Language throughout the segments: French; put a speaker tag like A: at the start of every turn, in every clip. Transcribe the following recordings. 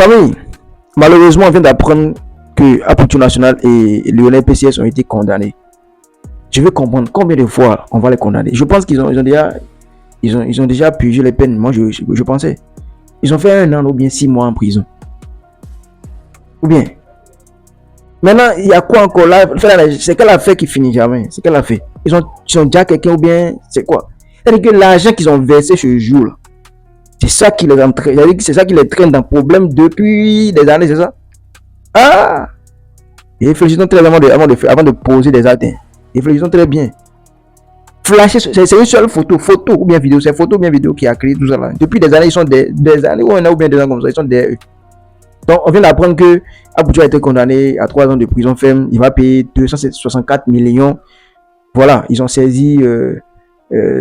A: Famille, malheureusement, on vient d'apprendre que Aputu National et Lionel PCS ont été condamnés. Je veux comprendre combien de fois on va les condamner. Je pense qu'ils ont déjà purgé les peines. Moi, je pensais. Ils ont fait 1 an ou bien 6 mois en prison. Ou bien. Maintenant, il y a quoi encore là? C'est quelle affaire qui finit jamais? C'est quelle affaire? Ils ont déjà quelqu'un ou bien c'est quoi? C'est-à-dire que l'argent qu'ils ont versé ce jour-là, c'est ça qui les entraîne. C'est ça qui les traîne dans problème depuis des années, c'est ça? Ah! Et réfléchissons très bien avant de poser des actes. Réfléchissons très bien. Flasher, c'est une seule photo ou bien vidéo. C'est photo ou bien vidéo qui a créé tout ça là. Depuis des années, ils sont des années, ou bien 2 ans comme ça, ils sont derrière eux. Donc, on vient d'apprendre que Aputu a été condamné à 3 ans de prison ferme. Il va payer 264 millions. Voilà, ils ont saisi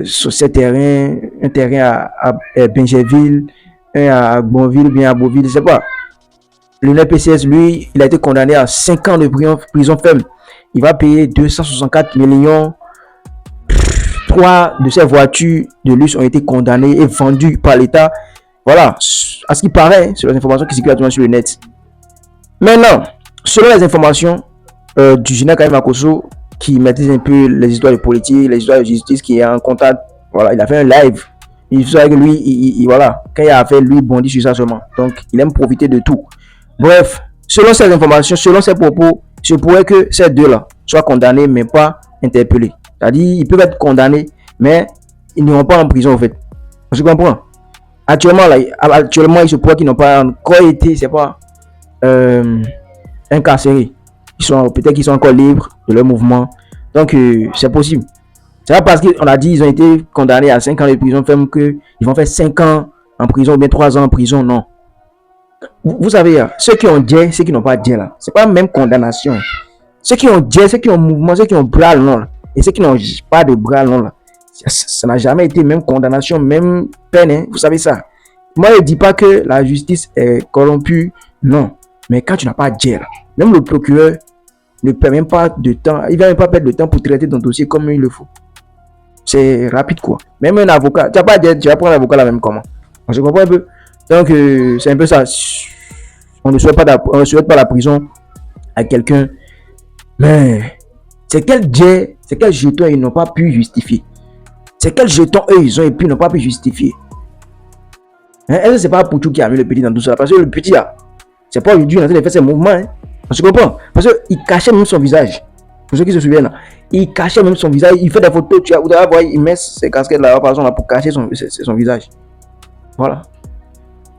A: sur ces terrains, un terrain à Benjerville, un à Bonville, bien à Beauville, je sais pas. Le NPCS, lui, il a été condamné à 5 ans de prison ferme. Il va payer 264 millions. 3 de ces voitures de luxe ont été condamnées et vendues par l'État. Voilà, à ce qui paraît, c'est les informations qui circulent actuellement sur le net. Maintenant, selon les informations du général Karim Akoso, qui maîtrise un peu les histoires de politique, les histoires de justice, qui est en contact, voilà, il a fait un live. Il sait que lui, voilà, quand il a fait, lui, bondit sur ça seulement. Donc, il aime profiter de tout. Bref, selon ces informations, selon ces propos, je pourrais que ces deux-là soient condamnés, mais pas interpellés. C'est-à-dire, ils peuvent être condamnés, mais ils n'iront pas en prison, en fait. Je comprends. Actuellement, il se pourrait qu'ils n'ont pas encore été, c'est pas, incarcérés. Peut-être qu'ils sont encore libres de leur mouvement. Donc, c'est possible. C'est pas parce qu'on a dit qu'ils ont été condamnés à 5 ans de prison ferme qu'ils vont faire 5 ans en prison ou bien 3 ans en prison, non. Vous savez, ceux qui ont dit, ceux qui n'ont pas dit là, c'est pas la même condamnation. Ceux qui ont dit, ceux qui ont mouvement, ceux qui ont bras long là, et ceux qui n'ont pas de bras long là, ça n'a jamais été même condamnation, même peine, hein, vous savez ça. Moi, je ne dis pas que la justice est corrompue, non. Mais quand tu n'as pas dit là, même le procureur ne perd même pas de temps, il ne va même pas perdre de temps pour traiter ton dossier comme il le faut. C'est rapide quoi. Même un avocat, tu vas prendre un avocat là même comment. On se comprend un peu. Donc, c'est un peu ça. On ne souhaite pas la prison à quelqu'un. Mais c'est quel jeton ils n'ont pas pu justifier. C'est quel jeton eux ils ont et puis ils n'ont pas pu justifier. Hein? Est-ce que c'est pas Aputu qui a mis le petit dans tout ça? Parce que le petit là, c'est pas aujourd'hui, il a fait ses mouvements. Hein? On se comprend. Parce qu'il cachait même son visage. Pour ceux qui se souviennent là. Il cachait même son visage. Il fait des photos. Vous allez voir, il met ses casquettes là, par exemple, pour cacher son visage. Voilà.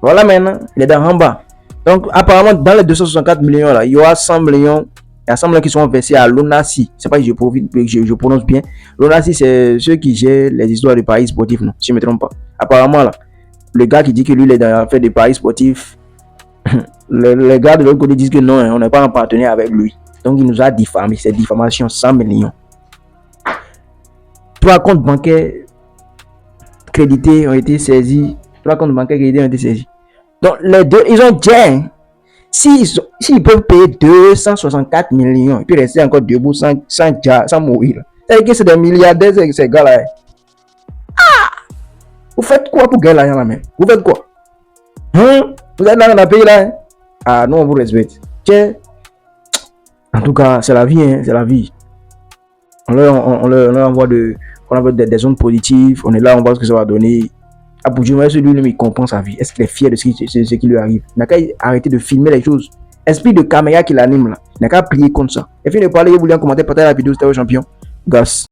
A: Voilà maintenant, il est dans en bas. Donc, apparemment, dans les 264 millions là, il y aura 100 millions. Il y a 100 millions qui sont versés à l'ONACI. C'est pas que je prononce bien. L'ONACI, c'est ceux qui gèrent les histoires de paris sportifs, non, si je ne me trompe pas. Apparemment, là, le gars qui dit que lui, il est dans l'affaire de paris sportifs, les gars de l'autre côté disent que non, on n'est pas en partenaire avec lui. Donc, il nous a diffamé. C'est diffamation, 100 millions. 3 comptes bancaires crédités ont été saisis. 3 comptes bancaires crédités ont été saisis. Donc, les deux, ils ont dit, s'ils peuvent payer 264 millions, et puis rester encore debout sans mourir. C'est-à-dire que c'est des milliardaires, ces gars-là. Ah! Vous faites quoi pour gagner l'argent là-même? Vous faites quoi? Hein? Vous êtes dans le pays là? Hein? Ah, non, on vous respecte. Tiens. En tout cas, c'est la vie, hein, c'est la vie. On leur envoie des zones positives. On est là, on voit ce que ça va donner. Aputu, est-ce que lui-même il comprend sa vie? Est-ce qu'il est fier de ce qui lui arrive? Il n'a qu'à arrêter de filmer les choses. Esprit de caméra qui l'anime là. Il n'a qu'à plier contre ça. Et puis de parler, vous voulez en commentaire, partagez la vidéo, c'était au champion. Gas.